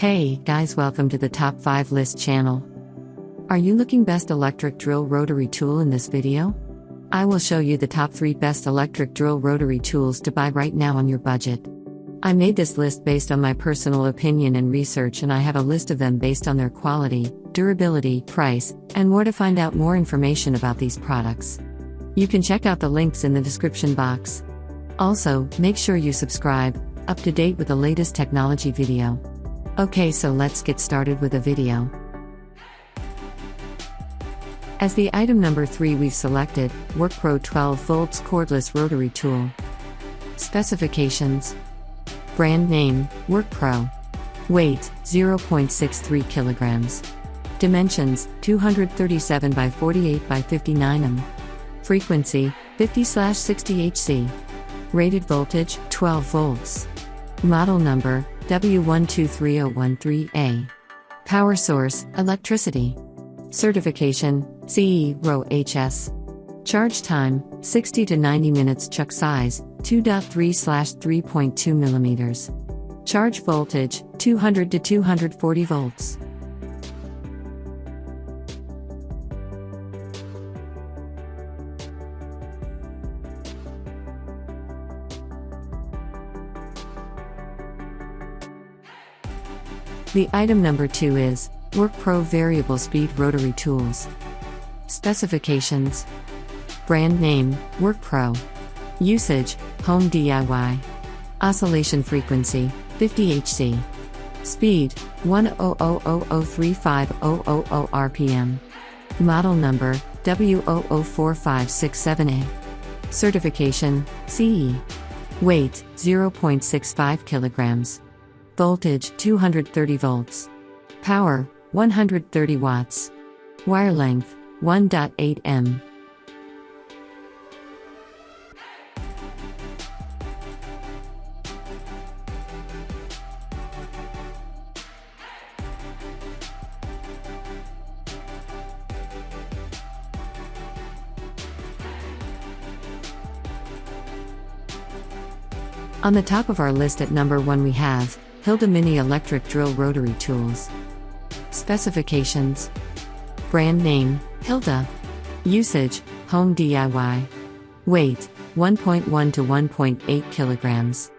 Hey guys, welcome to the Top 5 List channel. Are you looking best electric drill rotary tool in this video? I will show you the top 3 best electric drill rotary tools to buy right now on your budget. I made this list based on my personal opinion and research, and I have a list of them based on their quality, durability, price, and more. To find out more information about these products, you can check out the links in the description box. Also, make sure you subscribe, up to date with the latest technology video. Okay, so let's get started with the video. As the item number 3, we've selected WorkPro 12 volts cordless rotary tool. Specifications: brand name, WorkPro. Weight, 0.63 kilograms. Dimensions, 237 by 48 by 59 mm. Frequency, 50/60 Hz. Rated voltage, 12 volts. Model number, W123013A. Power source, electricity. Certification, CE Row HS. Charge time, 60 to 90 minutes. Chuck size, 2.3/3.2 millimeters. Charge voltage, 200 to 240 volts. The item number 2 is WorkPro Variable Speed Rotary Tools. Specifications: brand name, WorkPro. Usage, home DIY. Oscillation frequency, 50 Hz. Speed, 100003500 RPM. Model number, W004567A. Certification, CE. Weight, 0.65 kilograms. Voltage, 230 volts. Power, 130 watts. Wire length, 1.8 m. On the top of our list at number 1 we have Hilda Mini Electric Drill Rotary Tools. Specifications: brand name, Hilda. Usage, home DIY. Weight, 1.1 to 1.8 kilograms.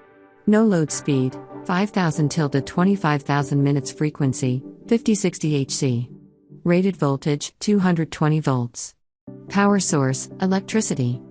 No load speed, 5,000 to 25,000 minutes. Frequency, 50/60 Hz. Rated voltage, 220 volts. Power source, electricity.